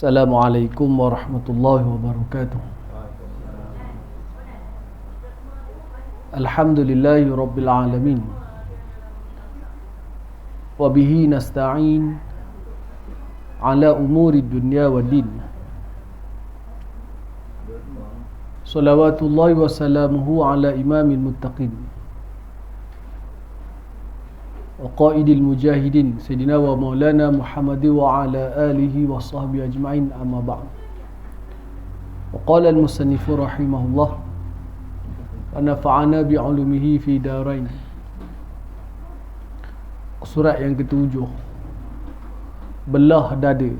Assalamualaikum warahmatullahi wabarakatuh. Alhamdulillahi rabbil alamin. Wabihi nasta'in ala umuri dunya wa din. Salawatullahi wa salamuhu ala imamil muttaqin wa qaidil mujahidin Sayyidina wa maulana Muhammad wa ala alihi wa sahbihi ajma'in, amma ba'd. Wa qala al-musannifu rahimahullah wa nafa'ana bi'ulumihi fi darain. Surat yang ketujuh, belah dada.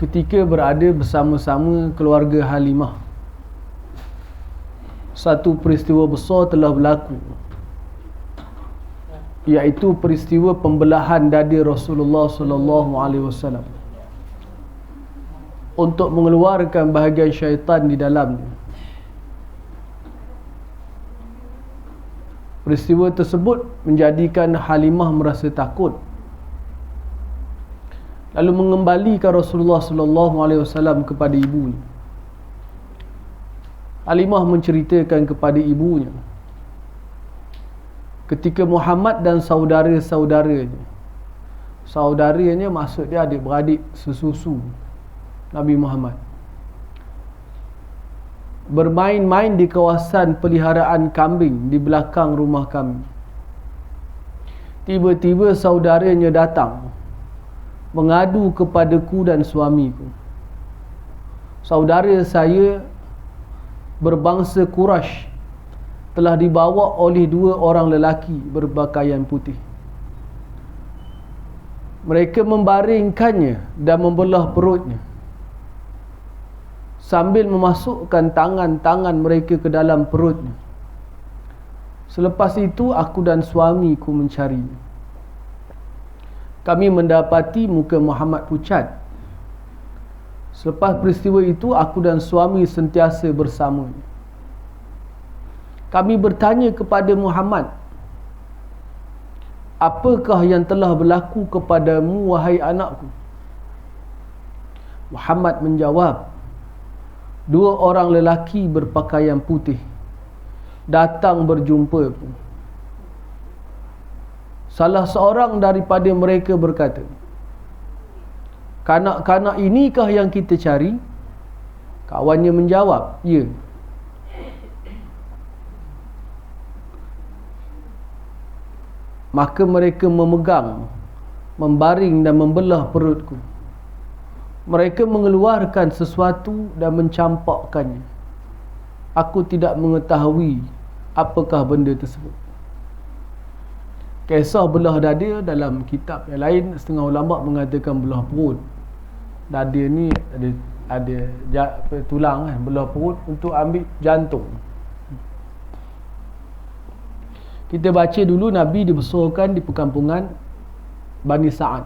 Ketika berada bersama-sama keluarga Halimah, satu peristiwa besar telah berlaku, iaitu peristiwa pembelahan dada Rasulullah sallallahu alaihi wasallam untuk mengeluarkan bahagian syaitan di dalamnya. Peristiwa tersebut menjadikan Halimah merasa takut, lalu mengembalikan Rasulullah sallallahu alaihi wasallam kepada ibunya. Halimah menceritakan kepada ibunya ketika Muhammad dan saudaranya maksud dia adik-beradik sesusu Nabi Muhammad, bermain-main di kawasan peliharaan kambing di belakang rumah kami. Tiba-tiba saudaranya datang mengadu kepadaku dan suamiku. Saudara saya berbangsa Quraisy telah dibawa oleh dua orang lelaki berpakaian putih. Mereka membaringkannya dan membelah perutnya sambil memasukkan tangan-tangan mereka ke dalam perutnya. Selepas itu aku dan suamiku mencarinya. Kami mendapati muka Muhammad pucat. Selepas peristiwa itu, aku dan suami sentiasa bersamanya. Kami bertanya kepada Muhammad, apakah yang telah berlaku kepadamu, wahai anakku? Muhammad menjawab, dua orang lelaki berpakaian putih datang berjumpa. Salah seorang daripada mereka berkata, kanak-kanak inikah yang kita cari? Kawannya menjawab, ya. Maka mereka memegang, membaring dan membelah perutku. Mereka mengeluarkan sesuatu dan mencampakkannya. Aku tidak mengetahui apakah benda tersebut. Kisah belah dada dalam kitab yang lain, setengah ulama mengatakan belah perut. Dada ni ada tulang kan, belah perut untuk ambil jantung. Kita baca dulu, Nabi dibesarkan di perkampungan Bani Sa'ad.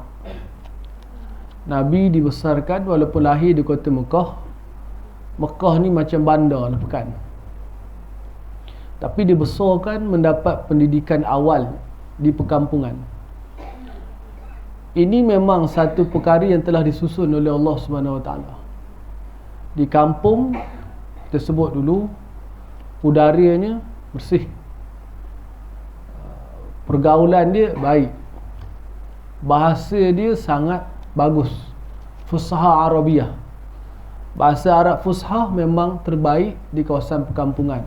Nabi dibesarkan walaupun lahir di kota Mekah. Mekah ni macam bandar lah pekan, tapi dibesarkan mendapat pendidikan awal di perkampungan. Ini memang satu perkara yang telah disusun oleh Allah Subhanahu Wa Taala. Di kampung tersebut dulu udaranya bersih, pergaulan dia baik, bahasa dia sangat bagus, Fusha Arabiah. Bahasa Arab Fusha memang terbaik di kawasan perkampungan.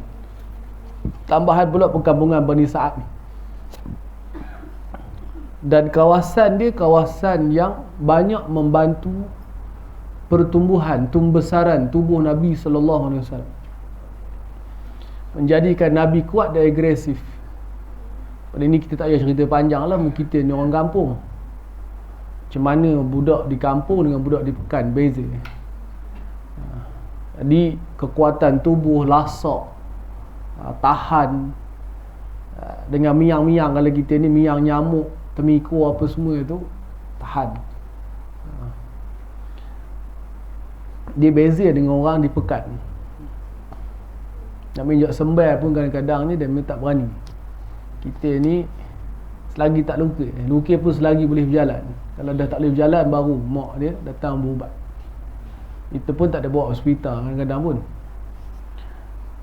Tambahan pula perkampungan Bani Sa'ad ni. Dan kawasan dia kawasan yang banyak membantu pertumbuhan, tumbesaran tubuh Nabi sallallahu alaihi wasallam, menjadikan Nabi kuat dan agresif. Pada ini kita tak payah cerita panjang lah, kita ni orang kampung. Macam mana budak di kampung dengan budak di pekan, beza. Jadi kekuatan tubuh, lasak, tahan, dengan miang-miang. Kalau kita ni miang nyamuk, temiku apa semua tu, tahan. Dia beza dengan orang di pekat. Nak minjak sembel pun kadang-kadang ni dia memang tak berani. Kita ni selagi tak lukis pun selagi boleh berjalan. Kalau dah tak boleh berjalan baru mak dia datang berubat. Itu pun tak ada bawa hospital kadang-kadang pun.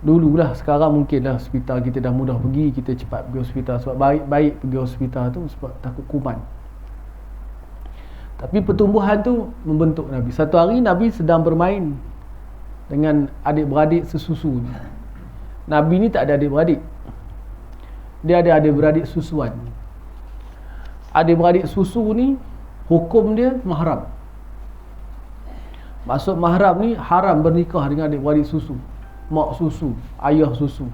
Dululah, sekarang mungkinlah hospital kita dah mudah pergi, kita cepat pergi hospital. Sebab baik pergi hospital tu sebab takut kuman. Tapi pertumbuhan tu membentuk Nabi. Satu hari Nabi sedang bermain dengan adik-beradik sesusu ni. Nabi ni tak ada adik-beradik. Dia ada adik-beradik susuan. Adik-beradik susu ni hukum dia mahram. Maksud mahram ni haram bernikah dengan adik-beradik susu, mak susu, ayah susu.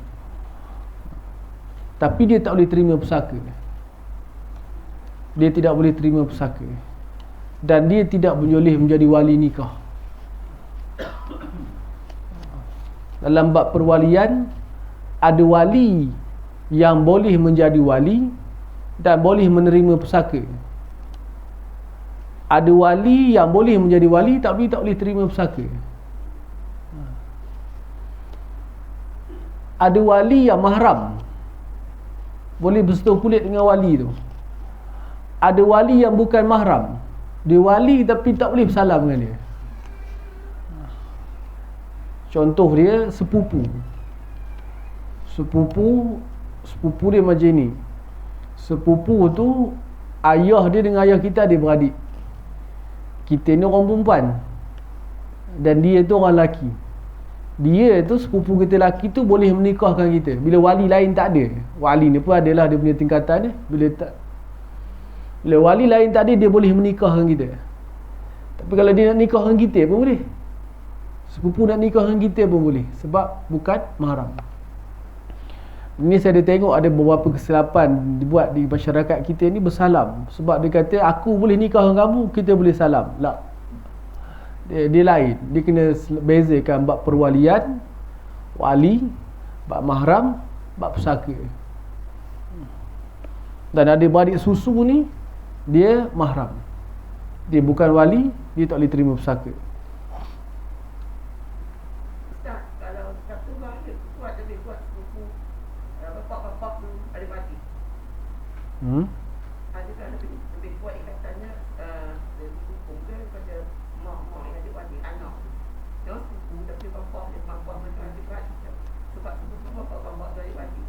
Tapi dia tak boleh terima pusaka. Dia tidak boleh terima pusaka. Dan dia tidak boleh menjadi wali nikah. Dalam bab perwalian, ada wali yang boleh menjadi wali dan boleh menerima pusaka. Ada wali yang boleh menjadi wali tapi tak boleh terima pusaka. Ada wali yang mahram, boleh bersentuh kulit dengan wali tu. Ada wali yang bukan mahram, dia wali tapi tak boleh bersalam dengan dia. Contoh dia sepupu. Sepupu dia macam ni. Sepupu tu ayah dia dengan ayah kita ada beradik. Kita ni orang perempuan dan dia tu orang lelaki. Dia tu sepupu kita lelaki tu boleh menikahkan kita bila wali lain tak ada. Wali ni pun adalah dia punya tingkatan dia. Bila wali lain tak ada, dia boleh menikahkan kita. Tapi kalau dia nak nikahkan kita pun boleh. Sepupu nak nikahkan kita pun boleh, sebab bukan mahram. Ini saya ada tengok ada beberapa kesilapan dibuat di masyarakat kita ni bersalam. Sebab dia kata aku boleh nikahkan kamu, kita boleh salam. Tak. Dia lain. Dia kena bezakan bab perwalian, wali, bab mahram, bab pusaka. Dan adik-beradik susu ni dia mahram. Dia bukan wali, dia tak boleh terima pusaka. Ustaz, kalau satu orang dia kuat lebih kuat sepupu bapak-bapak tu ada mati. Adakah lebih kuat ikatannya dari hukum ke daripada mak-mak yang ada adik anak. Dia sepupu tapi bapak dia bapak macam ada mati. Sebab sepupu bapak-bapak tu ada mati.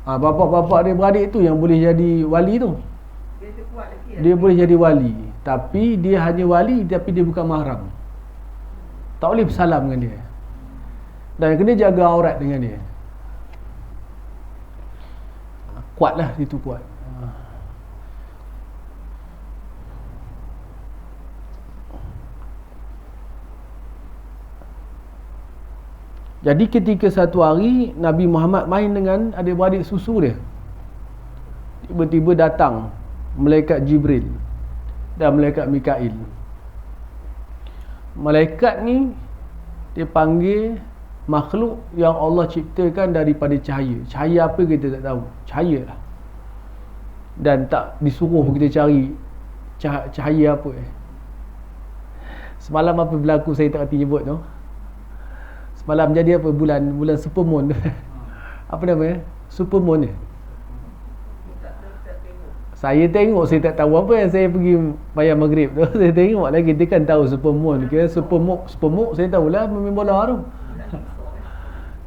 Bapak-bapak dia beradik tu yang boleh jadi wali tu. Dia kuat lagi. Dia boleh jadi wali, tapi dia hanya wali tapi dia bukan mahram. Tak boleh bersalam dengan dia. Dan kena jaga aurat dengan dia. Kuatlah itu kuat. Jadi ketika satu hari Nabi Muhammad main dengan adik-beradik susu dia, tiba-tiba datang malaikat Jibril dan malaikat Mikail. Malaikat ni dia panggil makhluk yang Allah ciptakan daripada cahaya. Cahaya apa kita tak tahu. Cahaya lah. Dan tak disuruh kita cari cahaya apa. Semalam apa berlaku saya tak reti nyebut tu. Semalam jadi apa bulan supermoon. Apa namanya? Supermoon ni. Saya tengok, saya tak tahu apa yang saya pergi bayar maghrib tu. Saya tengok lagi, dia kan tahu supermoon. Kira supermoon saya tahulah main bola tu.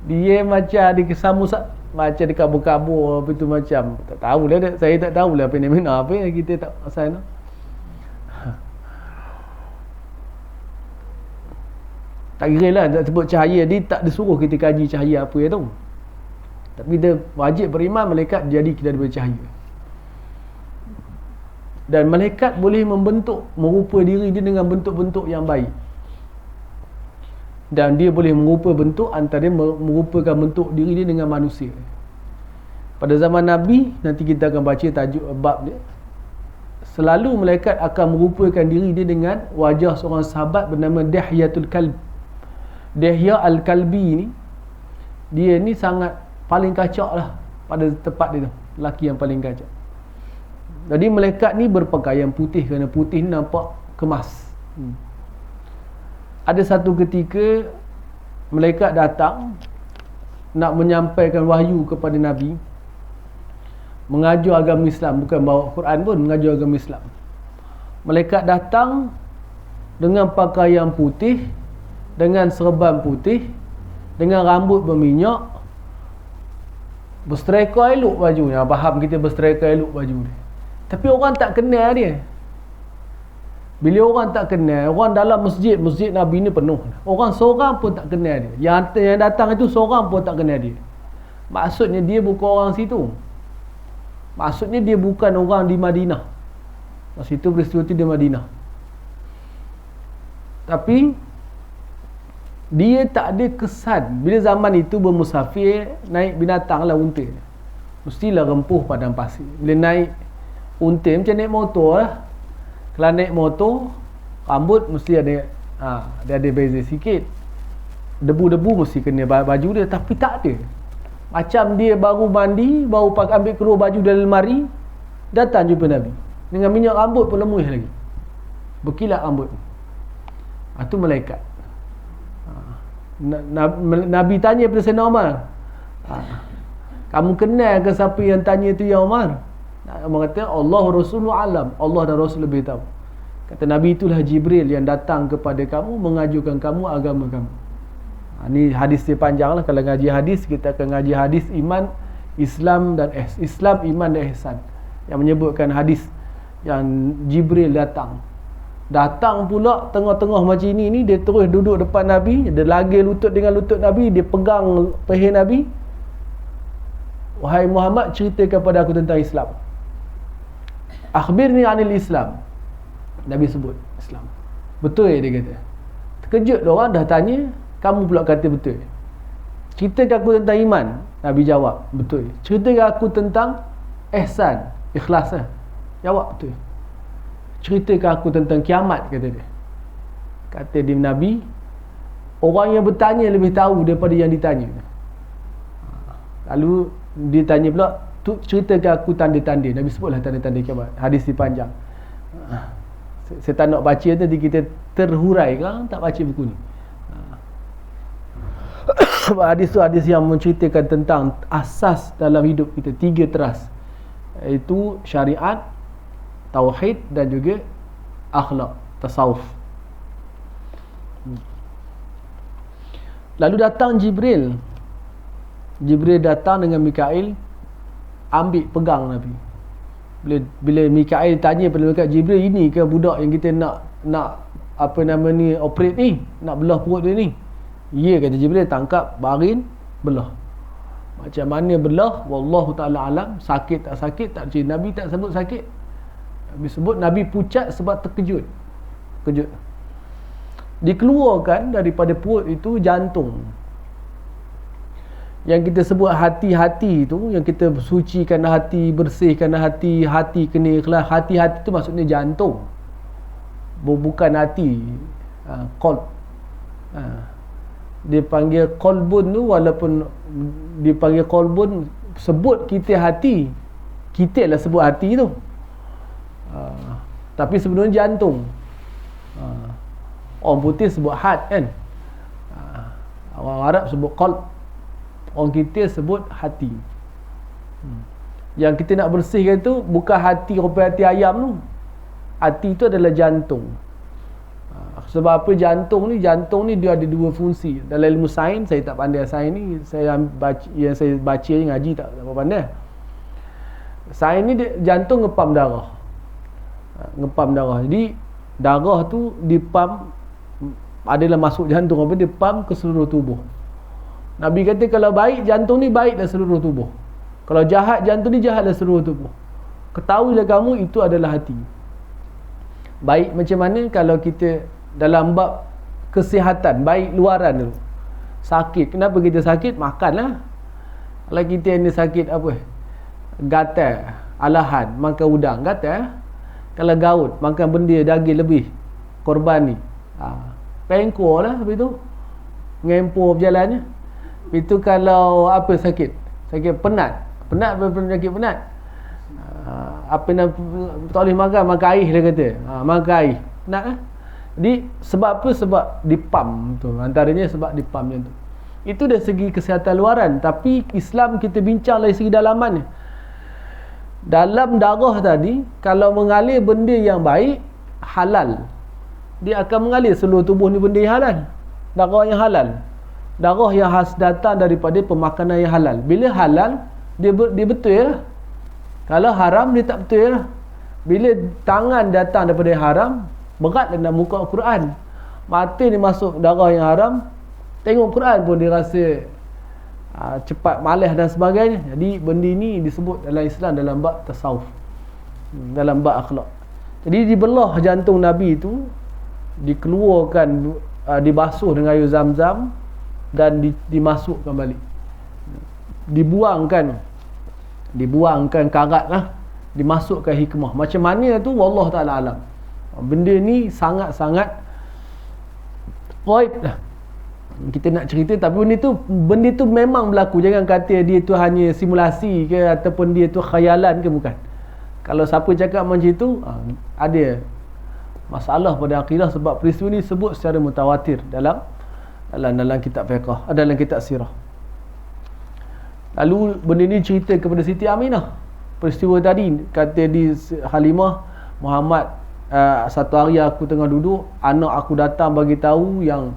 Dia macam ada kesamus, macam dia kabur-kabur apa tu macam. Tak tahulah, saya tak tahulah fenomena apa yang kita tak pasal tu. Tak kira lah, tak sebut cahaya. Dia tak disuruh kita kaji cahaya apa ya tu. Tapi dia wajib beriman malaikat jadi kita daripada cahaya. Dan malaikat boleh merupa diri dia dengan bentuk-bentuk yang baik. Dan dia boleh merupa bentuk antara merupakan bentuk diri dia dengan manusia. Pada zaman Nabi, nanti kita akan baca tajuk bab dia. Selalu malaikat akan merupakan diri dia dengan wajah seorang sahabat bernama Dihyatul Kalb. Dihya Al-Kalbi ni, dia ni sangat paling kacak lah pada tempat dia tu. Lelaki yang paling kacak. Jadi malaikat ni berpakaian putih, kerana putih ni nampak kemas. Ada satu ketika malaikat datang nak menyampaikan wahyu kepada Nabi, mengajar agama Islam, bukan bawa Quran pun, mengajar agama Islam. Malaikat datang dengan pakaian putih, dengan serban putih, dengan rambut berminyak, bersereka elok bajunya. Faham kita bersereka elok baju dia. Tapi orang tak kenal dia. Bila orang tak kenal, orang dalam masjid Nabi ni penuh. Orang seorang pun tak kenal dia. Yang datang itu seorang pun tak kenal dia. Maksudnya dia bukan orang situ. Maksudnya dia bukan orang di Madinah. Masa itu peristiwa itu di Madinah. Tapi dia tak ada kesan. Bila zaman itu bermusafir, naik binatang lah, unta. Mestilah rempuh padang pasir. Bila naik unta macam naik motor lah. Kalau naik motor, rambut mesti ada dia ada beza sikit. Debu-debu mesti kena baju dia. Tapi tak ada. Macam dia baru mandi, baru ambil keluar baju dari lemari, datang jumpa Nabi. Dengan minyak rambut pun lemui lagi, berkilat rambut. Itu malaikat. Nabi tanya pada Sayyidina Umar, kamu kenal ke siapa yang tanya tu ya Umar? Umar kata, Allah Rasulullah alam, Allah dan Rasul lebih tahu. Kata Nabi, itulah Jibril yang datang kepada kamu, mengajukan kamu agama kamu. Ni hadis dia panjang lah. Kalau ngaji hadis, kita akan ngaji hadis iman, Islam dan Islam, iman dan ihsan, yang menyebutkan hadis yang Jibril datang pula tengah-tengah macam ni dia terus duduk depan Nabi, dia lagi lutut dengan lutut Nabi, dia pegang peher Nabi. Wahai Muhammad, ceritakan kepada aku tentang Islam. Akhbirni anil Islam. Nabi sebut Islam. Betul dia kata. Terkejut orang dah tanya, kamu pula kata betul. Ceritakan aku tentang iman. Nabi jawab, betul. Ceritakan aku tentang ihsan, ikhlas lah. Jawab betul. Ceritakan aku tentang kiamat, kata dia. Kata dia Nabi, orang yang bertanya lebih tahu daripada yang ditanya. Lalu dia tanya pula, ceritakan aku tanda-tanda. Nabi sebutlah tanda-tanda kiamat. Hadis dipanjang. Saya tak nak baca, nanti kita terhurai kan, tak baca buku ni. Hadis tu hadis yang menceritakan tentang asas dalam hidup kita, 3 teras, iaitu syariat, tauhid dan juga akhlak, tasawuf. Lalu datang Jibril datang dengan Mikail, ambil pegang Nabi. Bila Mikail tanya pada malaikat, Jibril, ini ke budak yang kita nak apa nama ni, operate ni, nak belah perut dia ni? Ya, kata Jibril. Tangkap, barin, belah. Macam mana belah, wallahu ta'ala alam. Sakit tak sakit, tak cerita. Nabi tak sebut sakit. Nabi sebut Nabi pucat sebab terkejut. Dikeluarkan daripada perut itu jantung, yang kita sebut hati-hati tu, yang kita sucikan hati, bersihkan hati kena ikhlas. Hati-hati tu maksudnya jantung, bukan hati. Qalb. Dia panggil qalbun tu, walaupun dia panggil qalbun, sebut kita hati, kita lah sebut hati tu. Tapi sebenarnya jantung. Orang putih sebut hat kan, orang Arab sebut qalb, orang kita sebut hati. Yang kita nak bersihkan tu bukan hati rupa hati ayam tu. Hati tu adalah jantung. Sebab apa jantung ni dia ada 2 fungsi. Dalam ilmu sains, saya tak pandai sains ni, saya baca je, ngaji tak apa pandai. Sains ni jantung ngepam darah. Jadi darah tu dipam, adalah masuk jantung, apa dia pam ke seluruh tubuh. Nabi kata kalau baik jantung ni baik dalam seluruh tubuh, kalau jahat jantung ni jahat dalam seluruh tubuh. Ketahuilah kamu itu adalah hati. Baik macam mana? Kalau kita dalam bab kesihatan, baik luaran dulu. Sakit, kenapa kita sakit? Makanlah. Kalau kita ni sakit apa? Gatal, alahan, makan udang, gatal. Kalau gaut, makan benda daging lebih, korban ni. Pengkor lah habis tu, ngempur berjalannya. Itu kalau apa sakit? Sakit penat. Penat apa penyakit penat? apa nak tak boleh makan air dia kata. Makan air. Nak kan? Jadi sebab apa? Sebab dipam tu. Antaranya sebab dipam macam tu. Itu dari segi kesihatan luaran. Tapi Islam kita bincang dari segi dalaman ni. Dalam darah tadi, kalau mengalir benda yang baik, halal. Dia akan mengalir seluruh tubuh ni benda yang halal. Darah yang halal. Darah yang datang daripada pemakanan yang halal. Bila halal, dia betul lah. Kalau haram, dia tak betul lah. Bila tangan datang daripada yang haram, berat nak buka Al-Quran. Mata ni masuk darah yang haram, tengok Quran pun dia rasa cepat, malas dan sebagainya. Jadi benda ni disebut dalam Islam dalam bab tasawuf, dalam bab akhlak. Jadi dibelah jantung Nabi tu, dikeluarkan, dibasuh dengan air zam-zam dan dimasukkan balik, dibuangkan karat lah, dimasukkan hikmah. Macam mana tu wallah ta'ala alam. Benda ni sangat-sangat ghaib lah, kita nak cerita. Tapi benda tu memang berlaku. Jangan kata dia tu hanya simulasi ke, ataupun dia tu khayalan ke, bukan. Kalau siapa cakap macam tu, ada masalah pada akidah. Sebab peristiwa ni sebut secara mutawatir dalam kitab fiqh, dalam kitab sirah. Lalu benda ni cerita kepada Siti Aminah. Peristiwa tadi kata di Halimah, Muhammad, satu hari aku tengah duduk, anak aku datang bagi tahu yang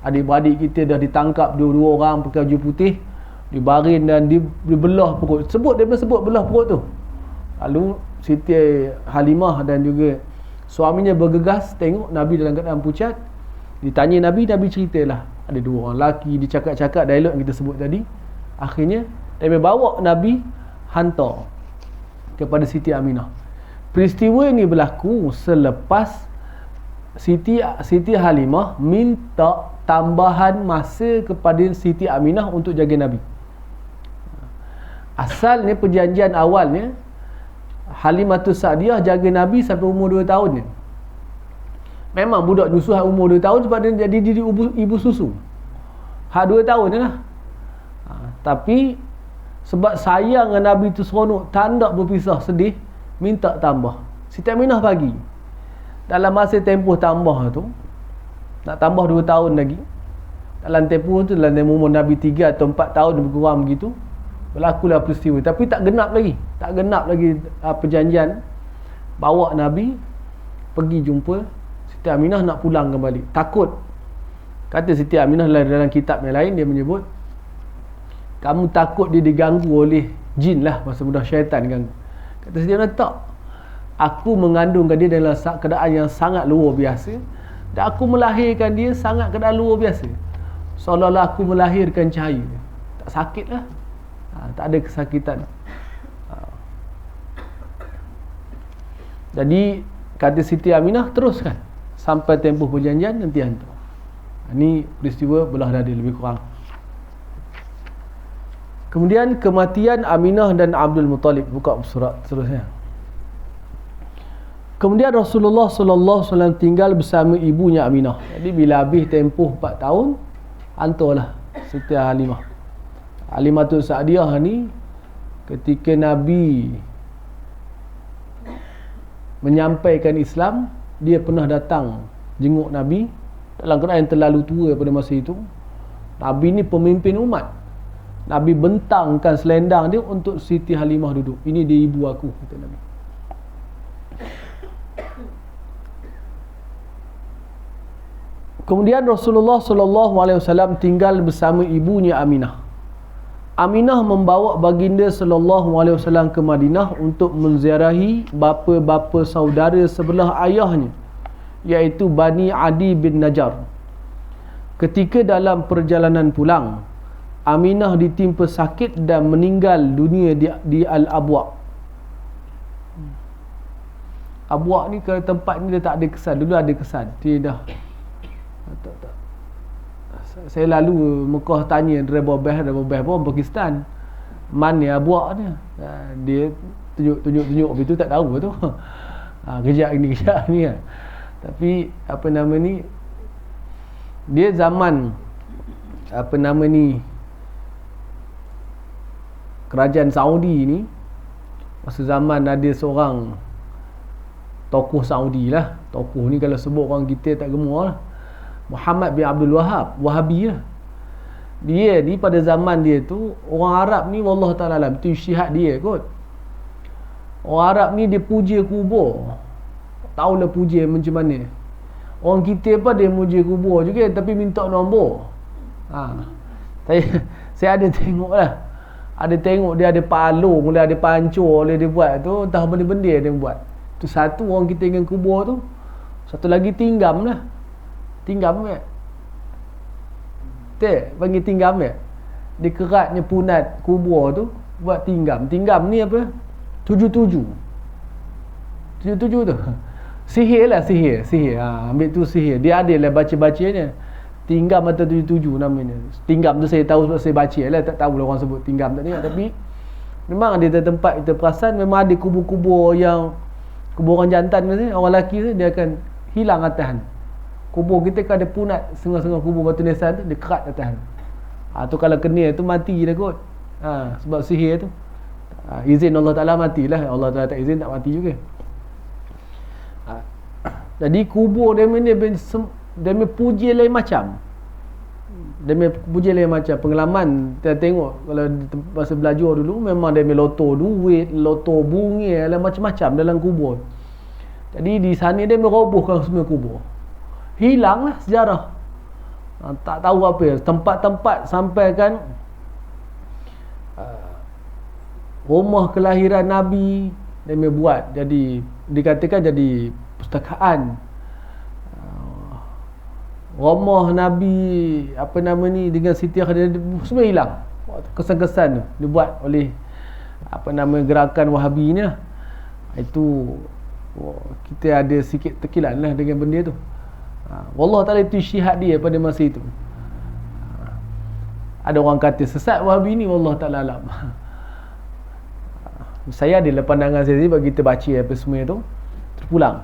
adik-beradik kita dah ditangkap, dua orang pakai baju putih, dibaring dan dibelah perut. Dia sebut belah perut tu. Lalu Siti Halimah dan juga suaminya bergegas tengok Nabi dalam keadaan pucat. Ditanya Nabi ceritalah. Ada dua orang lelaki, dicakap-cakap dialog yang kita sebut tadi. Akhirnya Nabi bawa Nabi hantar kepada Siti Aminah. Peristiwa ini berlaku selepas Siti Halimah minta tambahan masa kepada Siti Aminah untuk jaga Nabi. Asalnya perjanjian awalnya Halimatus Sa'diyah jaga Nabi sampai umur 2 tahun je. Memang budak nyusu umur 2 tahun sebab dia jadi ibu susu. 2 tahun je lah. Tapi sebab sayang dengan Nabi tu seronok, tak nak berpisah, sedih, minta tambah. Siti Aminah bagi. Dalam masa tempoh tambah tu, nak tambah 2 tahun lagi. Dalam tempoh tu, dalam umur Nabi 3 atau 4 tahun lebih kurang begitu, berlakulah peristiwa. Tapi tak genap lagi perjanjian. Bawa Nabi pergi jumpa Siti Aminah, nak pulang kembali. Takut. Kata Siti Aminah dalam kitab yang lain, dia menyebut, kamu takut dia diganggu oleh jin lah, masa mudah syaitan ganggu. Kata Siti Aminah, tak, aku mengandungkan dia dalam keadaan yang sangat luar biasa, dan aku melahirkan dia sangat keadaan luar biasa, seolah-olah aku melahirkan cahaya. Tak sakit lah, tak ada kesakitan. Jadi kata Siti Aminah, teruskan sampai tempoh perjanjian, nanti hantar. Ini peristiwa belah dada lebih kurang. Kemudian kematian Aminah dan Abdul Muttalib. Buka surat seterusnya. Kemudian Rasulullah SAW tinggal bersama ibunya Aminah. Jadi bila habis tempoh 4 tahun, hantarlah Siti Halimah. Halimatul Sa'diyah ni, ketika Nabi menyampaikan Islam, dia pernah datang jenguk Nabi dalam keadaan yang terlalu tua pada masa itu. Nabi ni pemimpin umat. Nabi bentangkan selendang dia untuk Siti Halimah duduk. Ini dia ibu aku, kata Nabi. Kemudian Rasulullah SAW tinggal bersama ibunya Aminah. Aminah membawa baginda SAW ke Madinah untuk menziarahi bapa-bapa saudara sebelah ayahnya, iaitu Bani Adi bin Najjar. Ketika dalam perjalanan pulang, Aminah ditimpa sakit dan meninggal dunia di Al-Abwa'. Abwa' ni ke tempat ni dia tak ada kesan. Dulu ada kesan, dia dah tak. Saya lalu Mekah tanya Rebobeh pun Pakistan, mana Abwa' ni? Dia tunjuk begitu, tak tahu tu. Kejap ni kan. Tapi apa nama ni, dia zaman kerajaan Saudi ni, Masa zaman ada seorang tokoh Saudi lah. Tokoh ni kalau sebut orang kita tak gemar lah. Muhammad bin Abdul Wahab, Wahabi lah. Dia ni pada zaman dia tu, orang Arab ni wallahu ta'ala alam, tu isytihad dia kot. Orang Arab ni dia puja kubur. Tahulah puja macam mana. Orang kita pun dia puja kubur juga, tapi minta nombor. Saya ada tengok lah. Ada tengok dia ada palung, dia ada pancur, dia buat tu, entah benda-benda dia buat. Tu satu orang kita ingin kubur tu. Satu lagi tinggam lah. Tinggam kan? Panggil tinggam kan? Dia keratnya punat kubur tu buat tinggam. Tinggam ni apa? 77 tu. Sihir lah, sihir. Ambil tu sihir. Dia ada lah baca-bacanya. Tinggam atau 77 namanya. Tinggam tu saya tahu sebab saya baca lah. Tak tahu lah orang sebut tinggam tak tengok. Tapi memang ada tempat kita perasan, memang ada kubur-kubur yang kubur orang jantan ni, orang lelaki tu, dia akan hilang atas. Kubur kita kan ada punat setengah-setengah kubur batu nisan tu, dia kerat atas. Tu kalau kena tu mati dah kot. Sebab sihir tu. Izin Allah Ta'ala matilah. Allah Ta'ala tak izin tak mati juga. Jadi kubur dia ni dia puji lain macam. Dia puji lain macam. Pengalaman kita tengok kalau masa belajar dulu, memang dia loto duit, loto bunga, macam-macam dalam kubur. Jadi di sana dia merobohkan semua kubur. Hilanglah sejarah. Tak tahu apa ya. Tempat-tempat sampai kan rumah kelahiran Nabi dia buat jadi, dikatakan jadi pustakaan. Rumah Nabi apa nama ni dengan Siti Khadijah semua hilang. Kesan-kesan tu dibuat oleh apa nama gerakan Wahabi ni lah. Itu kita ada sikit tekilan lah dengan benda tu. Wallah Ta'ala itu isytihad dia pada masa itu. Ada orang kata sesat Wahabi ni, wallah Ta'ala alam. Saya adalah pandangan saya sebab kita baca apa semua tu terpulang.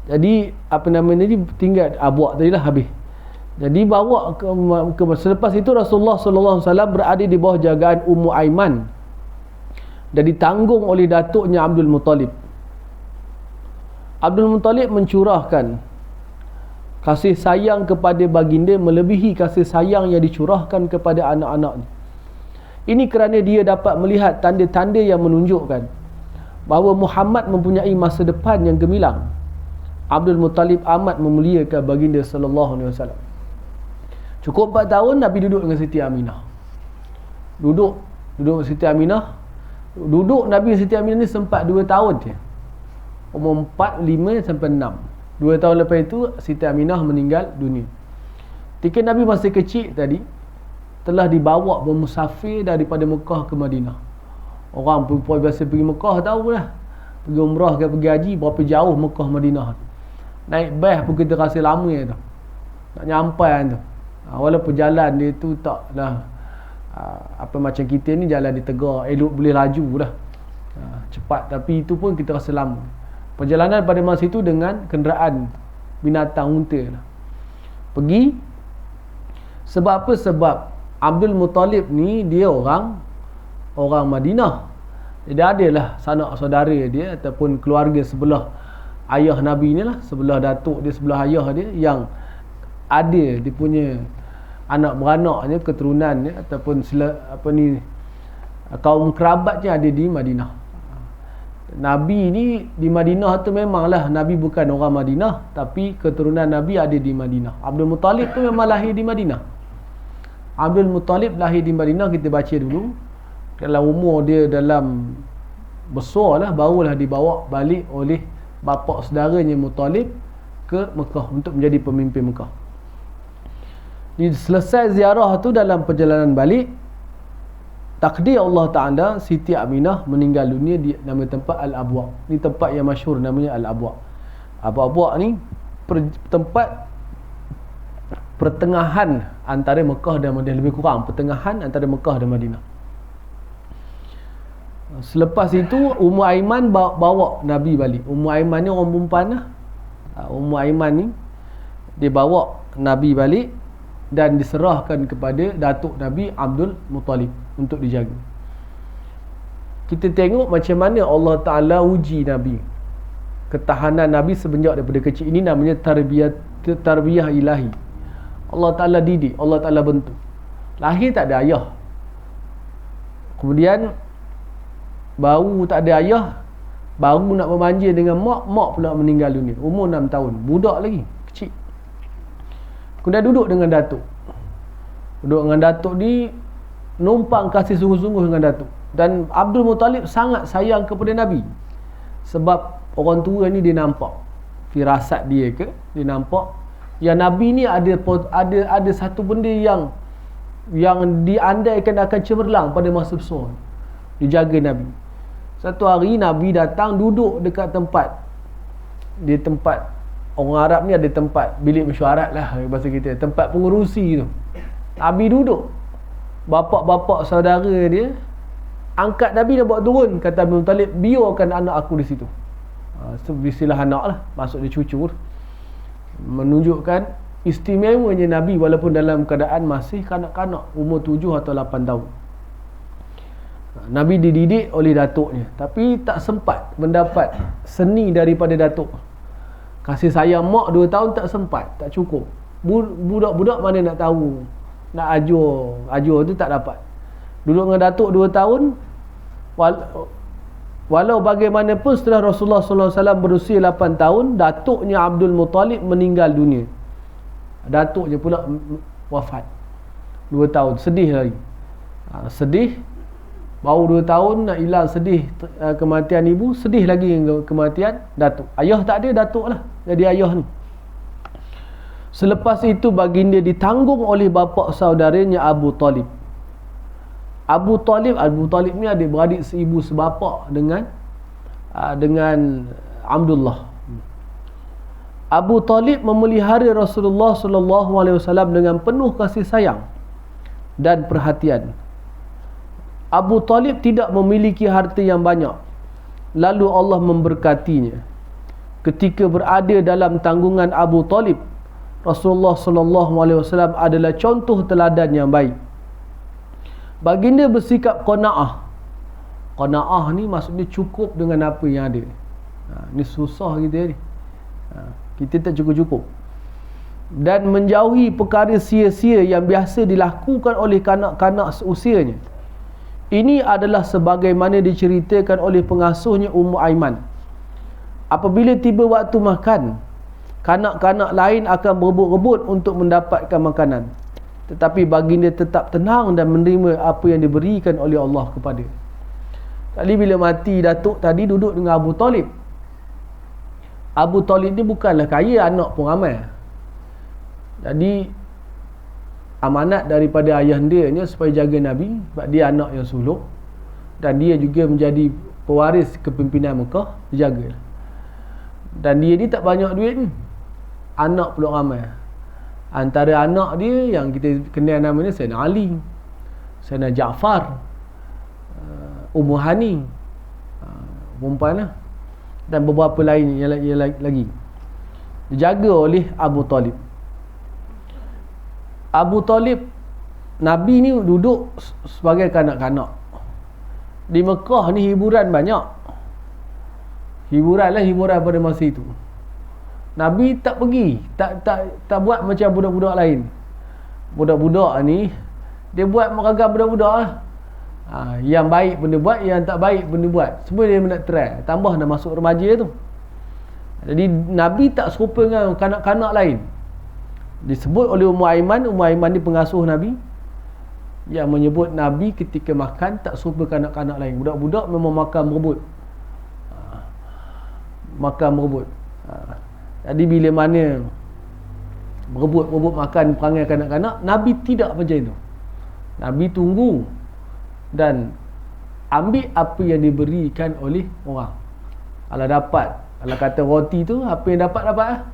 Jadi apa nama ni tinggal buat tadi lah habis. Jadi bawa ke selepas itu Rasulullah sallallahu alaihi wasallam berada di bawah jagaan Ummu Aiman dan ditanggung oleh datuknya Abdul Muttalib. Abdul Muttalib mencurahkan kasih sayang kepada baginda melebihi kasih sayang yang dicurahkan kepada anak-anaknya. Ini kerana dia dapat melihat tanda-tanda yang menunjukkan bahawa Muhammad mempunyai masa depan yang gemilang. Abdul Muttalib amat memuliakan baginda sallallahu alaihi wasallam. Cukup 4 tahun Nabi duduk dengan Siti Aminah. Duduk dengan Siti Aminah. Duduk Nabi dengan Siti Aminah ni sempat 2 tahun je. Umur 4, 5 sampai 6. 2 tahun lepas itu Siti Aminah meninggal dunia. Ketika Nabi masih kecil tadi, telah dibawa bermusafir daripada Mekah ke Madinah. Orang perempuan biasa pergi Mekah tahulah. Pergi umrah ke pergi haji, berapa jauh Mekah Madinah tu. Naik bas pun kita rasa lama tu. Nak nyampai tu. Walaupun jalan dia tu taklah apa macam kita ni jalan dia tegar, elok boleh laju dah. Cepat, tapi itu pun kita rasa lama. Perjalanan pada masa itu dengan kenderaan binatang unta lah. Pergi sebab apa? Sebab Abdul Muttalib ni dia orang Madinah. Jadi adalah sanak saudara dia ataupun keluarga sebelah ayah Nabi ni lah, sebelah datuk dia, sebelah ayah dia yang ada dia punya anak beranaknya, keturunannya ataupun kaum kerabatnya ada di Madinah. Nabi ni di Madinah tu memanglah Nabi bukan orang Madinah, tapi keturunan Nabi ada di Madinah. Abdul Muttalib tu memang lahir di Madinah. Abdul Muttalib lahir di Madinah, kita baca dulu. Kalau umur dia dalam besar lah, barulah dibawa balik oleh bapa saudaranya Muttalib ke Mekah untuk menjadi pemimpin Mekah. Selesai ziarah tu, dalam perjalanan balik, takdir Allah Ta'ala Siti Aminah meninggal dunia di nama tempat Al-Abwa. Ni tempat yang masyhur namanya Al-Abwa. Abwa ni tempat pertengahan antara Mekah dan Madinah, lebih kurang pertengahan antara Mekah dan Madinah. Selepas itu Ummu Aiman bawa Nabi balik. Ummu Aiman ni orang perempuan lah. Ummu Aiman ni dia bawa Nabi balik dan diserahkan kepada datuk Nabi Abdul Muttalib. untuk dijaga. Kita tengok macam mana Allah Ta'ala uji Nabi, ketahanan Nabi semenjak daripada kecil. Ini namanya tarbiyah ilahi. Allah Ta'ala didik, Allah Ta'ala bentuk. Lahir tak ada ayah, kemudian baru tak ada ayah, baru nak memanja dengan mak pula meninggal dunia, umur 6 tahun, budak lagi, kecil. Kemudian duduk dengan datuk. Duduk dengan datuk ni, numpang kasih sungguh-sungguh dengan datuk. Dan Abdul Muttalib sangat sayang kepada Nabi, sebab orang tua ni dia nampak firasat dia dia nampak yang Nabi ni ada satu benda yang diandaikan akan cemerlang pada masa besar. Dijaga Nabi. Satu hari Nabi datang duduk dekat tempat, di tempat orang Arab ni ada tempat bilik mesyuarat lah bahasa kita, tempat pengurusi tu. Nabi duduk, bapak-bapak saudara dia angkat Nabi dah bawa turun. Kata Abdul Muttalib, biarkan anak aku di situ. Istilah anak lah, maksud dia cucu, menunjukkan istimewanya Nabi walaupun dalam keadaan masih kanak-kanak, umur 7 atau 8 tahun. Nabi dididik oleh datuknya, tapi tak sempat mendapat seni daripada datuk. Kasih sayang mak 2 tahun tak sempat, tak cukup. Budak-budak mana nak tahu, nak ajar tu tak dapat. Duduk dengan datuk 2 tahun. Walau bagaimanapun setelah Rasulullah SAW berusia 8 tahun, datuknya Abdul Muttalib meninggal dunia. Datuknya pula wafat 2 tahun. Sedih lagi, sedih. Baru 2 tahun nak hilang sedih kematian ibu, sedih lagi kematian datuk. Ayah tak ada, datuk lah jadi ayah ni. Selepas itu baginda ditanggung oleh bapa saudaranya Abu Talib. Abu Talib ni adik-beradik seibu sebapa dengan Abdullah. Abu Talib memelihara Rasulullah SAW dengan penuh kasih sayang dan perhatian. Abu Talib tidak memiliki harta yang banyak, lalu Allah memberkatinya. Ketika berada dalam tanggungan Abu Talib, Rasulullah SAW adalah contoh teladan yang baik. Baginda bersikap qanaah. Qanaah ni maksudnya cukup dengan apa yang ada. Ni susah kita ni. Kita tak cukup-cukup. Dan menjauhi perkara sia-sia yang biasa dilakukan oleh kanak-kanak seusianya. Ini adalah sebagaimana diceritakan oleh pengasuhnya Ummu Aiman. Apabila tiba waktu makan, kanak-kanak lain akan berebut-rebut untuk mendapatkan makanan, tetapi baginda tetap tenang dan menerima apa yang diberikan oleh Allah kepada. Tadi bila mati datuk tadi, duduk dengan Abu Talib. Abu Talib ni bukanlah kaya, anak pun ramai. Jadi amanat daripada ayahandanya supaya jaga Nabi, sebab dia anak yang suluk dan dia juga menjadi pewaris kepimpinan Mekah, dijaga. Dan dia ni tak banyak duit ni, anak pula ramai. Antara anak dia yang kita kenal namanya Sayyidina Ali, Sayyidina Ja'far, Ummu Hani, perempuan lah, dan beberapa lain yang lagi dijaga oleh Abu Talib. Abu Talib, Nabi ni duduk sebagai kanak-kanak. Di Mekah ni hiburan banyak. Hiburan pada masa itu. Nabi tak pergi, tak buat macam budak-budak lain. Budak-budak ni dia buat meragam budak-budak lah. Yang baik pun dia buat, yang tak baik pun dia buat. Semua dia nak try, tambah dah masuk remaja tu. Jadi Nabi tak serupa dengan kanak-kanak lain. Disebut oleh Ummu Aiman ni pengasuh Nabi, yang menyebut Nabi ketika makan tak serupa kanak-kanak lain. Budak-budak memang makan berebut. Jadi bila mana berebut makan perangai kanak-kanak, Nabi tidak macam itu. Nabi tunggu dan ambil apa yang diberikan oleh orang. Kalau dapat, kalau kata roti tu, apa yang dapat lah.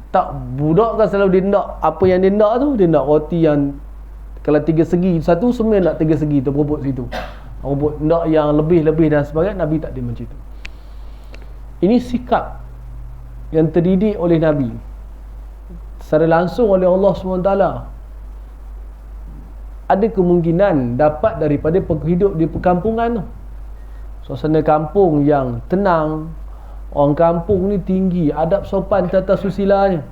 Tak, budak kan selalu dia nak apa yang dia nak tu. Dia nak roti yang kalau 3 segi satu, semua nak 3 segi tu, berebut situ. Berebut nak yang lebih-lebih dan sebagainya. Nabi tak ada macam itu. Ini sikap yang terdidik oleh Nabi secara langsung oleh Allah SWT. ada kemungkinan dapat daripada hidup di perkampungan tu. Suasana kampung yang tenang, orang kampung ni tinggi adab sopan tata susilanya.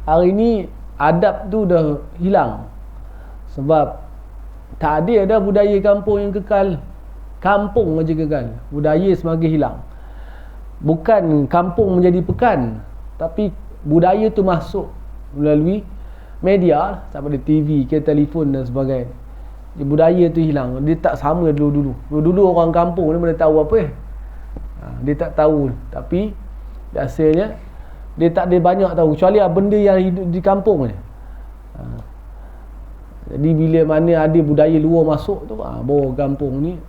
Hari ni adab tu dah hilang, sebab tak ada dah budaya kampung yang kekal. Kampung aja kekal, budaya semakin hilang. Bukan kampung menjadi pekan, tapi budaya tu masuk melalui media, sama ada TV ke telefon dan sebagainya. Jadi budaya tu hilang. Dia tak sama dulu-dulu. Dulu orang kampung ni mana tahu apa dia tak tahu. Tapi biasanya dia tak ada banyak tahu, kecuali benda yang hidup di kampung ni. Jadi bila mana ada budaya luar masuk tu, baru kampung ni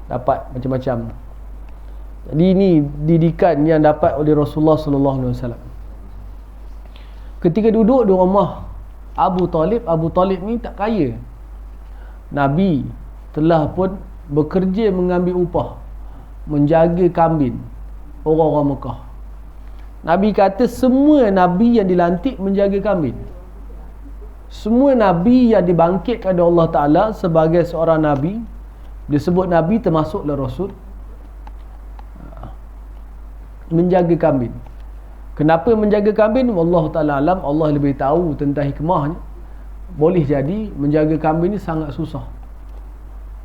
dapat macam-macam. Jadi ini didikan yang dapat oleh Rasulullah sallallahu alaihi wasallam. Ketika duduk di rumah Abu Talib ni tak kaya. Nabi telah pun bekerja mengambil upah, menjaga kambing orang-orang Mekah. Nabi kata semua Nabi yang dilantik menjaga kambing. Semua Nabi yang dibangkitkan oleh Allah Ta'ala sebagai seorang Nabi, disebut Nabi termasuklah Rasul, menjaga kambing. Kenapa menjaga kambing? Allah Ta'ala alam, Allah lebih tahu tentang hikmahnya. Boleh jadi menjaga kambing ni sangat susah.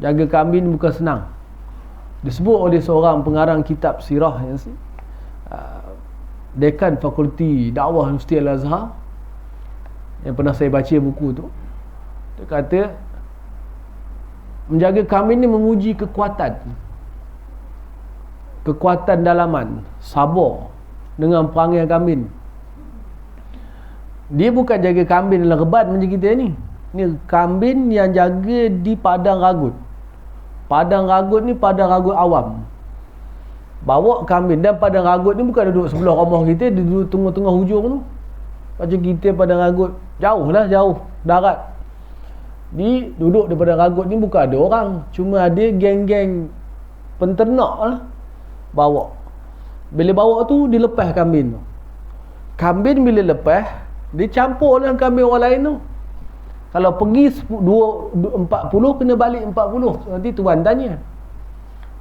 Jaga kambing bukan senang. Disebut oleh seorang pengarang kitab sirah yang dekan Fakulti Dakwah Universiti Al-Azhar, yang pernah saya baca buku tu. Dia kata menjaga kambing ni menguji kekuatan dalaman, sabar dengan perangai kambing. Dia bukan jaga kambing dalam reban macam kita ni. Ni kambing yang jaga di padang ragut. Padang ragut ni padang ragut awam. Bawa kambing, dan padang ragut ni bukan duduk sebelah rumah kita, dia duduk tengah-tengah hujung tu. Macam kita padang ragut jauh darat. Di duduk di padang ragut ni bukan ada orang, cuma ada geng-geng penternak lah bawa. Bila bawa tu dilepas kambing tu. Kambing bila lepas, dia campur dengan kambing orang lain tu. Kalau pergi 40 kena balik 40. Nanti tuan tanya.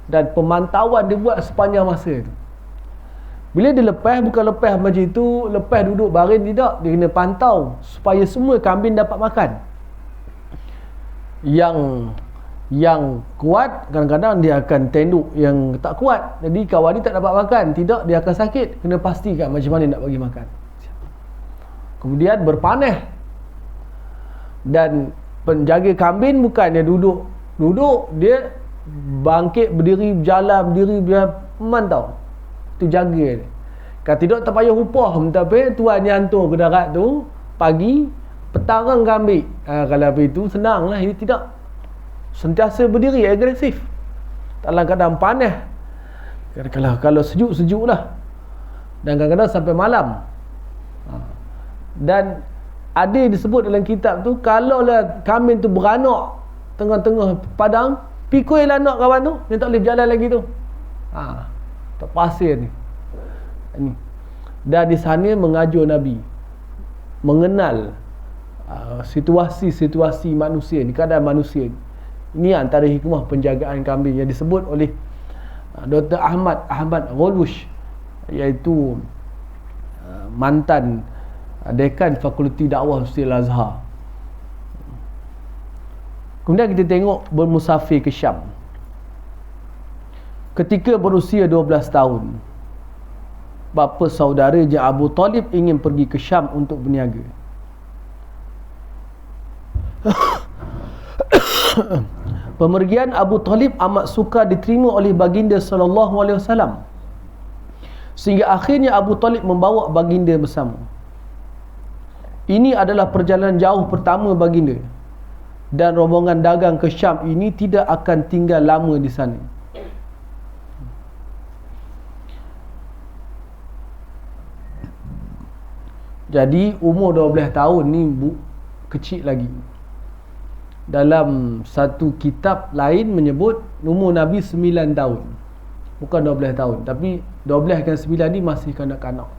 Dan pemantauan dia buat sepanjang masa tu. Bila dia lepas, bukan lepas macam itu, lepas duduk baring, tidak. Dia kena pantau supaya semua kambing dapat makan. Yang kuat, kadang-kadang dia akan tenduk yang tak kuat. Jadi kawan dia tak dapat makan. Tidak, dia akan sakit. Kena pastikan macam mana nak bagi makan. Kemudian berpanah. Dan penjaga kambing bukan dia duduk, dia bangkit, berdiri, berjalan, memantau. Itu jaga dia. Kalau tidak tak payah upah, tapi tuan yang hantar ke darat tu pagi, petang kambing. Kalau apa itu senang lah. Ini tidak. Sentiasa berdiri, agresif. Dalam keadaan panas. Kalau sejuk lah. Dan kadang-kadang sampai malam. Dan ada disebut dalam kitab tu, kalau lah kambing tu beranak tengah-tengah padang, pikul lah anak kawan tu, dia tak boleh berjalan lagi tu. Tak pasir ni. Dan di sana mengajar Nabi mengenal situasi-situasi manusia ni, keadaan manusia ni. Ini antara hikmah penjagaan kambing yang disebut oleh Dr. Ahmad Gholwush, iaitu mantan dekan Fakulti Dakwah Universiti Al-Azhar. Kemudian kita tengok bermusafir ke Syam. Ketika berusia 12 tahun, bapa saudara Abu Talib ingin pergi ke Syam untuk berniaga. Pemergian Abu Talib amat sukar diterima oleh baginda sallallahu alaihi wasallam, sehingga akhirnya Abu Talib membawa baginda bersama. Ini adalah perjalanan jauh pertama baginda, dan rombongan dagang ke Syam ini tidak akan tinggal lama di sana. Jadi umur 12 tahun ni kecil lagi. Dalam satu kitab lain menyebut umur Nabi 9 tahun. Bukan 12 tahun, tapi 12 dan 9 ni masih kanak-kanak.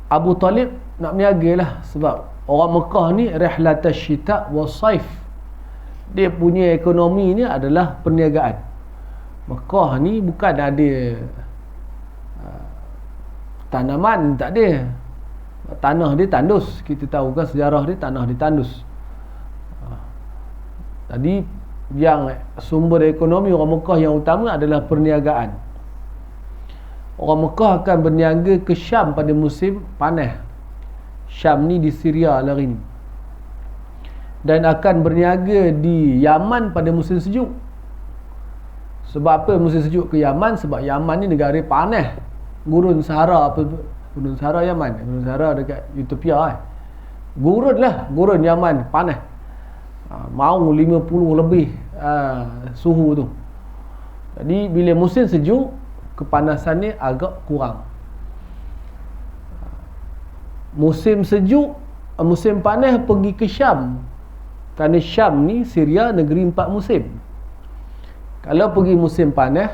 Abu Talib nak berniaga lah, sebab orang Mekah ni rihlatash syita wa saif. Dia punya ekonomi ni adalah perniagaan. Mekah ni bukan ada tanaman, tak ada. Tanah dia tandus. Kita tahu kan sejarah dia, tanah dia tandus. Tadi yang sumber ekonomi orang Mekah yang utama adalah perniagaan. Orang Mekah akan berniaga ke Syam pada musim panas. Syam ni di Syria lah hari ni. Dan akan berniaga di Yaman pada musim sejuk. Sebab apa musim sejuk ke Yaman? Sebab Yaman ni negara panas. Gurun Sahara apa? Gurun Sahara Yaman. Gurun Sahara dekat Ethiopia Gurun lah, gurun Yaman panas. Mau 50 lebih suhu tu. Jadi bila musim sejuk, kepanasannya agak kurang. Musim sejuk, musim panas pergi ke Syam. Kerana Syam ni Syria negeri 4 musim. Kalau pergi musim panas,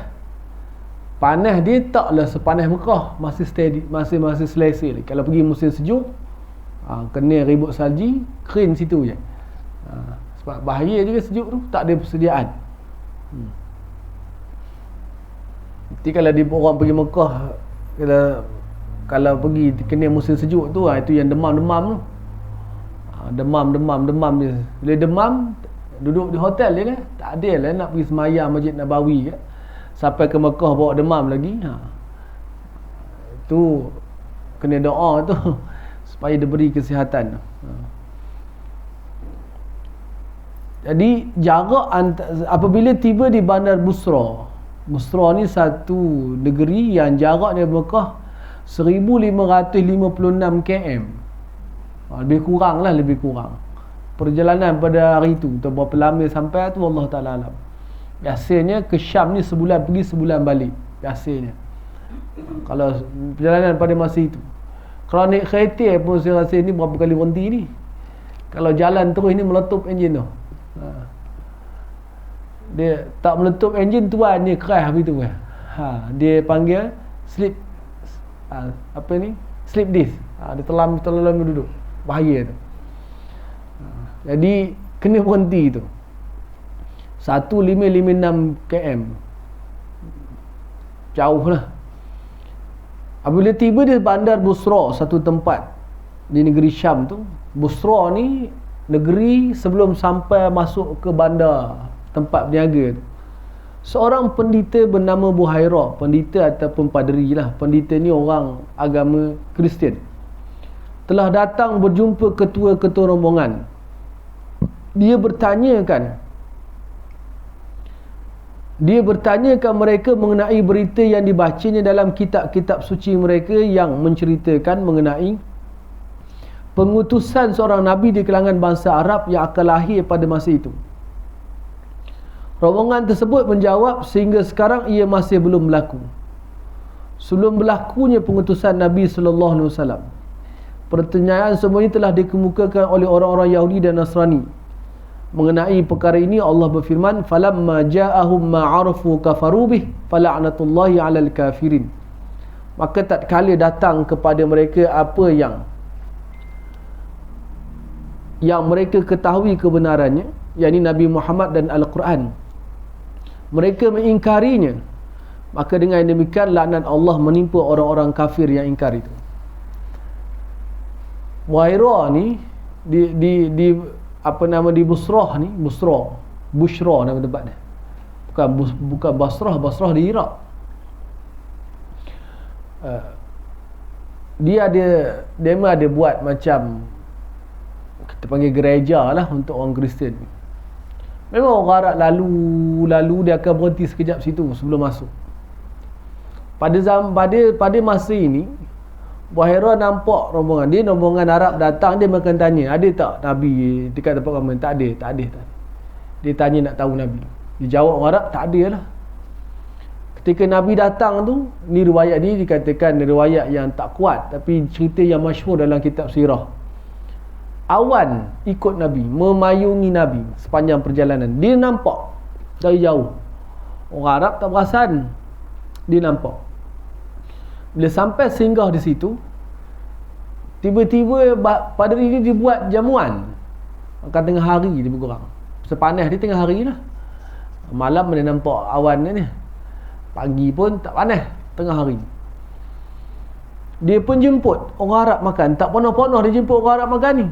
panas dia taklah sepanas Mekah, masih steady, masih selesa. Kalau pergi musim sejuk, kena ribut salji, kering situ je. Sebab bahaya juga sejuk tu, tak ada persediaan. Nanti kalau orang pergi Mekah, kalau pergi kena musim sejuk tu, itu yang demam-demam tu. Demam dia. Bila demam, duduk di hotel je kan. Tak ada lah nak pergi semayang Masjid Nabawi kan. Sampai ke Mekah bawa demam lagi. Tu kena doa tu supaya diberi kesihatan. Jadi jarak apabila tiba di bandar Busra. Busra ni satu negeri yang jarak dari Mekah 1556 km. Lebih kurang perjalanan pada hari itu. Atau berapa lama sampai tu Allah Ta'ala alam. Biasanya ke Syam ni sebulan pergi sebulan balik. Biasanya kalau perjalanan pada masa itu. Kalau naik kereta pun saya rasa ni berapa kali berhenti ni. Kalau jalan terus ni meletup enjin tu. Dia tak meletup enjin, tuan dia crash begitu kan. Dia panggil slip slip disc. Dia telam duduk. Bahaya tu. Jadi kena berhenti tu. 1556 km. Jauh lah. Apabila tiba di bandar Busra, satu tempat di negeri Syam tu. Busra ni negeri sebelum sampai masuk ke bandar tempat berniaga tu. Seorang pendeta bernama Buhairah, pendeta ataupun paderi lah. Pendeta ni orang agama Kristian, telah datang berjumpa ketua-ketua rombongan. Dia bertanyakan mereka mengenai berita yang dibacanya dalam kitab-kitab suci mereka yang menceritakan mengenai pengutusan seorang Nabi di kalangan bangsa Arab yang akan lahir pada masa itu. Rombongan tersebut menjawab, sehingga sekarang ia masih belum berlaku. Sebelum berlakunya pengutusan Nabi SAW, pertanyaan semua ini telah dikemukakan oleh orang-orang Yahudi dan Nasrani. Mengenai perkara ini Allah berfirman, falamma ja'ahum ma'arafu kafaru bih fala'natullahi 'alal kafirin. Maka tatkala datang kepada mereka apa yang mereka ketahui kebenarannya, yakni Nabi Muhammad dan Al-Quran, mereka mengingkarinya, maka dengan demikian laknat Allah menimpa orang-orang kafir yang ingkar itu. Buhairah ni di Busrah ni, Bushra nama tempat dia. Bukan Basrah di Iraq. Dia ada buat macam kita panggil gereja lah untuk orang Kristian. Memang orang Arab lalu dia akan berhenti sekejap situ sebelum masuk. Pada masa ini Buhairah nampak rombongan Arab datang, dia makan tanya, ada tak Nabi dekat tempat kamu? Tak ada. Dia tanya nak tahu Nabi. Dia jawab orang Arab, tak ada lah. Ketika Nabi datang tu, ni riwayat ni dikatakan riwayat yang tak kuat, tapi cerita yang masyhur dalam kitab sirah. Awan ikut Nabi, memayungi Nabi sepanjang perjalanan. Dia nampak dari jauh. Orang Arab tak perasan, dia nampak. Bila sampai singgah di situ, Tiba-tiba Padri ni dia buat jamuan. Akan tengah hari dia bergerak. Sepanas dia tengah hari lah. Malam dia nampak awan ni. Pagi pun tak panas, tengah hari. Dia pun jemput orang Arab makan. Tak pernah-pernah dia jemput orang Arab makan ni.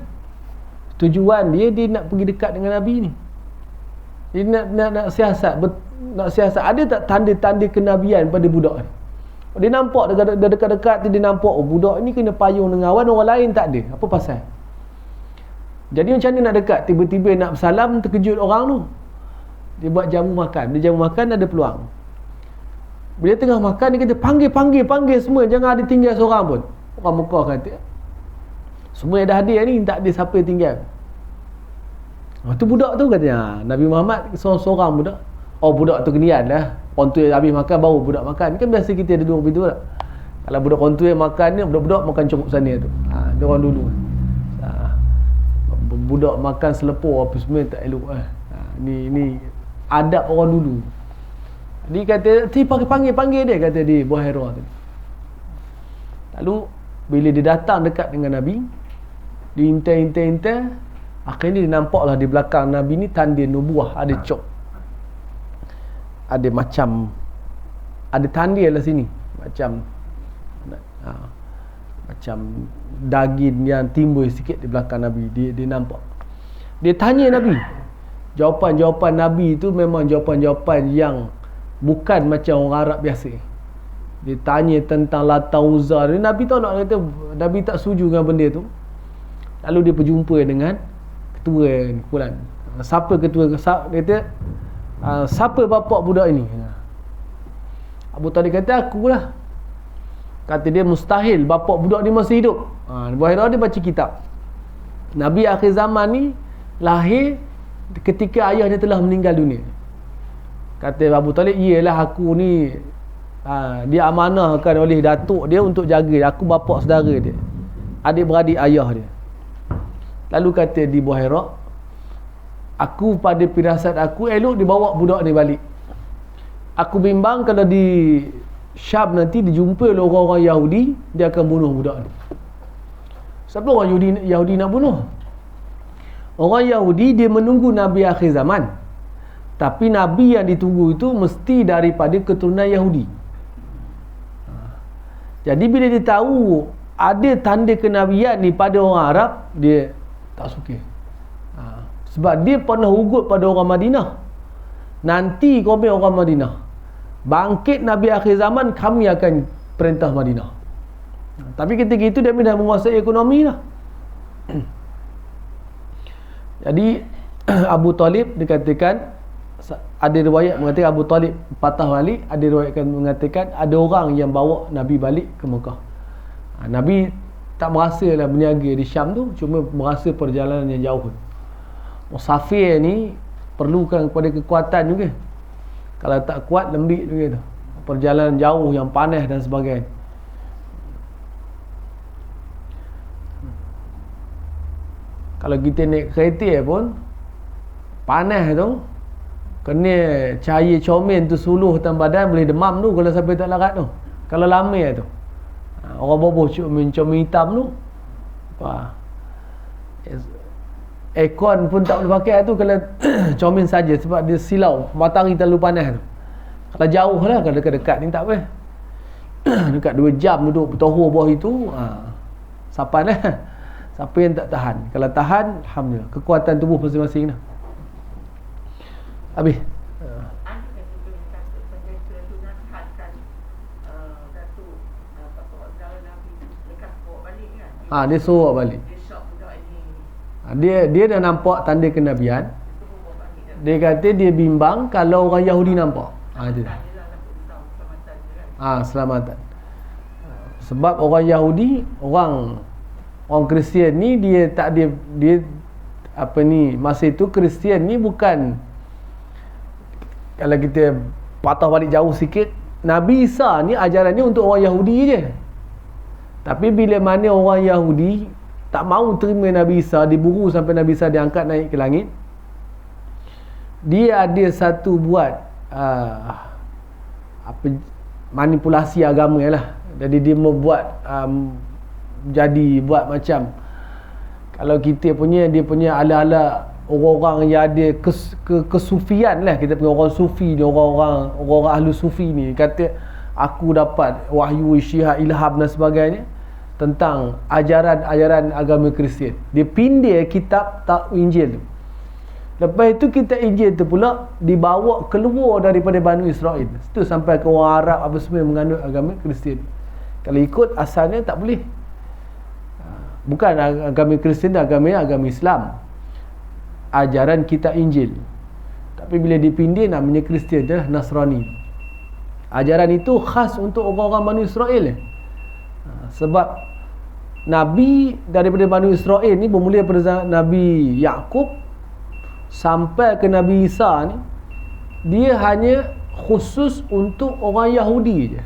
Tujuan dia nak pergi dekat dengan Nabi ni. Dia nak siasat. Nak siasat. Ada tak tanda-tanda kenabian pada budak ni? Dia nampak dekat-dekat tu, dia nampak budak ni kena payung dengan awan, orang lain tak ada. Apa pasal? Jadi macam mana nak dekat? Tiba-tiba nak bersalam, terkejut orang tu. Dia buat jamu makan. Dia jamu makan ada peluang. Bila tengah makan, dia kata panggil semua, jangan ada tinggal seorang pun. Orang Mekah kata semua yang dah hadir ni, tak ada siapa yang tinggal. Tu budak tu katanya Nabi Muhammad seorang-seorang budak. Oh, budak tu kenian lah. Orang tu yang habis makan baru budak makan. Kan biasa kita ada dua begitu tak? Kalau budak orang tu yang makan ni, budak-budak makan cukup sana tu. Dia orang dulu. Budak makan selepor apa semua tak elok lah. Ni adab orang dulu. Dia kata, panggil dia, kata dia Buhairah tu. Lalu bila dia datang dekat dengan Nabi, dia intai. Akhirnya dia nampaklah di belakang Nabi ni tanda nubuah, ada cok. Ada macam, ada tanda lah sini. Macam daging yang timbul sikit di belakang Nabi. Dia nampak. Dia tanya Nabi. Jawapan-jawapan Nabi tu memang jawapan-jawapan yang bukan macam orang Arab biasa. Dia tanya tentang Lata Uzza. Nabi tahu nak kata, Nabi tak setuju dengan benda tu. Lalu dia berjumpa dengan ketua kumpulan. Siapa ketua? Dia kata, siapa bapak budak ini? Abu Talib kata, akulah. Kata dia, mustahil bapak budak ni masih hidup. Buhairah dia baca kitab. Nabi akhir zaman ni lahir ketika ayahnya telah meninggal dunia. Kata Abu Talib, iyalah aku ni dia amanahkan oleh datuk dia untuk jaga. Aku bapak saudara dia, adik-beradik ayah dia. Lalu kata di Buhairah, aku pada firasat aku elok dibawa budak ni balik. Aku bimbang kalau di Syam nanti dijumpa oleh orang-orang Yahudi, dia akan bunuh budak ni. Siapa orang Yahudi nak bunuh? Orang Yahudi dia menunggu Nabi akhir zaman. Tapi Nabi yang ditunggu itu mesti daripada keturunan Yahudi. Jadi bila dia tahu ada tanda kenabian ni pada orang Arab, dia tak suka. Sebab dia pernah ugut pada orang Madinah. Nanti komen orang Madinah, bangkit Nabi akhir zaman, kami akan perintah Madinah. Tapi ketika itu dia dah menguasai ekonomi lah. Jadi Abu Talib dikatakan, ada riwayat mengatakan Abu Talib patah balik, ada riwayat mengatakan ada orang yang bawa Nabi balik ke Mekah. Nabi tak merasa lah berniaga di Syam tu, cuma merasa perjalanan yang jauh. Musafir ni perlukan kepada kekuatan juga. Kalau tak kuat, lembik juga tu. Perjalanan jauh yang panas dan sebagainya. Kalau kita naik kereta pun panas tu, kena cahaya comel tu suluh atas badan, boleh demam tu kalau sampai tak larat tu. Kalau lama tu, orang boboh comel hitam tu, aircon pun tak boleh pakai tu kalau comel saja, sebab dia silau, matahari terlalu panas tu. Kalau jauh lah, kalau dekat-dekat ni tak apa. Dekat 2 jam duduk bertohor bawah itu, sapan lah. Siapa yang tak tahan? Kalau tahan, alhamdulillah, kekuatan tubuh masing-masing lah. Habis. Dia suruh balik. Dia dah nampak tanda kenabian. Dia kata dia bimbang kalau orang Yahudi nampak. Itu. Selamatan. Sebab orang Yahudi, orang Kristian ni dia tak ada, dia apa ni, masa itu Kristian ni bukan, kalau kita patah balik jauh sikit, Nabi Isa ni ajaran dia untuk orang Yahudi je. Tapi bila mana orang Yahudi tak mahu terima Nabi Isa, diburu sampai Nabi Isa diangkat naik ke langit, dia ada satu buat manipulasi agama lah. Jadi dia membuat jadi buat macam kalau kita punya, dia punya ala-ala orang-orang yang ada kesufian lah, kita punya orang sufi ni, orang ahlu sufi ni kata aku dapat wahyu, syiah, ilham dan sebagainya tentang ajaran agama Kristian. Dia pindir kitab Injil tu. Lepas itu kita Injil tu pula dibawa keluar daripada Bani Israel. Itu sampai ke orang Arab apa semua yang menganut agama Kristian. Kalau ikut asalnya tak boleh. Bukan agama Kristian, agama Islam. Ajaran kitab Injil. Tapi bila dipindir namanya Kristian dah Nasrani. Ajaran itu khas untuk orang-orang Bani Israel. Sebab Nabi daripada Bani Israel ni bermula daripada Nabi Yaqub sampai ke Nabi Isa ni, dia hanya khusus untuk orang Yahudi je.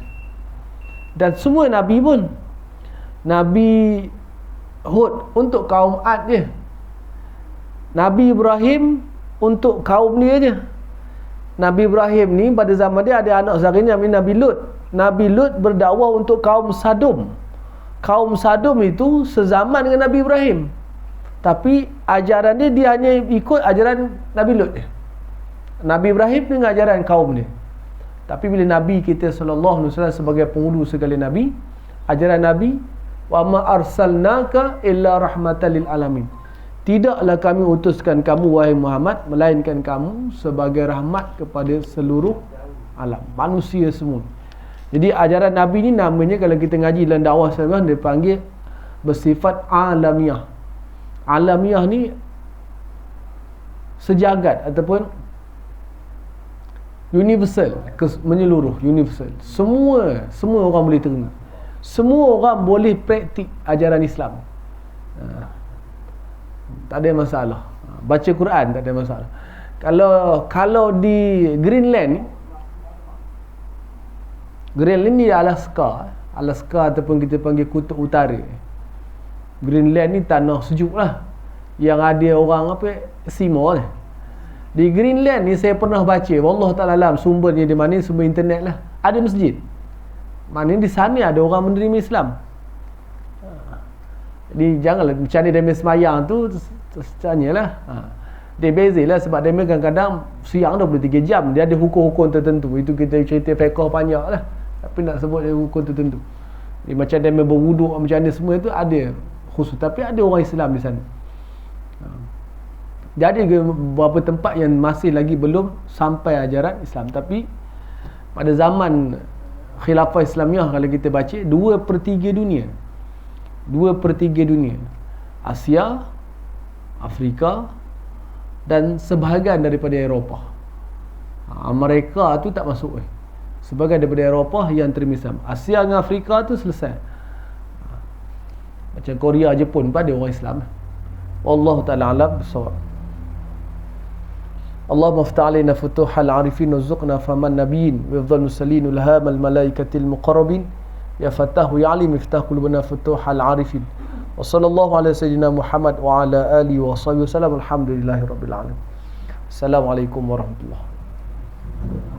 Dan semua Nabi pun, Nabi Hud untuk kaum Ad je, Nabi Ibrahim untuk kaum dia je. Nabi Ibrahim ni pada zaman dia ada anak saudara Nabi Lut. Nabi Lut berdakwah untuk kaum Sadum. Kaum Sadum itu sezaman dengan Nabi Ibrahim, tapi ajaran dia hanya ikut ajaran Nabi Lut. Nabi Ibrahim dengan ajaran kaum dia. Tapi bila Nabi kita sallallahu alaihi wasallam sebagai penghulu segala nabi, ajaran Nabi, wa ma arsalnaka illa rahmatan lil alamin. Tidaklah kami utuskan kamu wahai Muhammad melainkan kamu sebagai rahmat kepada seluruh alam, manusia semua. Jadi ajaran Nabi ni namanya kalau kita ngaji dalam dakwah salafah dia panggil bersifat alamiah. Alamiah ni sejagat ataupun universal, menyeluruh, universal. Semua orang boleh terima. Semua orang boleh praktik ajaran Islam. Tak ada masalah. Baca Quran tak ada masalah. Kalau di Greenland ni Alaska ataupun kita panggil Kutub Utara. Greenland ni tanah sejuk lah, yang ada orang Esquimau lah. Di Greenland ni saya pernah baca, wallah ta'ala alam sumbernya di mana, sumber internet lah, ada masjid. Maknanya di sana ada orang menerima Islam. Jadi janganlah macam ni dia semayang tu tanyalah. Dia bezalah sebab dia kadang-kadang siang dah boleh 3 jam, dia ada hukum-hukum tertentu. Itu kita cerita fiqh banyak lah, tapi nak sebut dia hukum tertentu. Dia macam dia berwuduk macam mana semua tu ada khusus, tapi ada orang Islam di sana. Jadi beberapa tempat yang masih lagi belum sampai ajaran Islam. Tapi pada zaman Khilafah Islamiah kalau kita baca 2/3 dunia, 2/3 dunia, Asia, Afrika dan sebahagian daripada Eropah. Amerika tu tak masuk sebagai daripada Eropah yang terima Islam. Asia dengan Afrika tu selesai. Macam Korea, Jepun pada orang Islam. Wallahu ta'ala alam bisawab. Allahumma aftah alaina futuhal arifin warzuqna faman nabiyyin wa afdal musallin ulhamal malaikatil muqarrabin ya fatahu ya alim iftah qulubana futuhal arifin wa sallallahu ala sayyidina Muhammad wa ala alihi wa sahbihi wasallam. Alhamdulillahirabbil alamin. Assalamualaikum warahmatullahi wabarakatuh.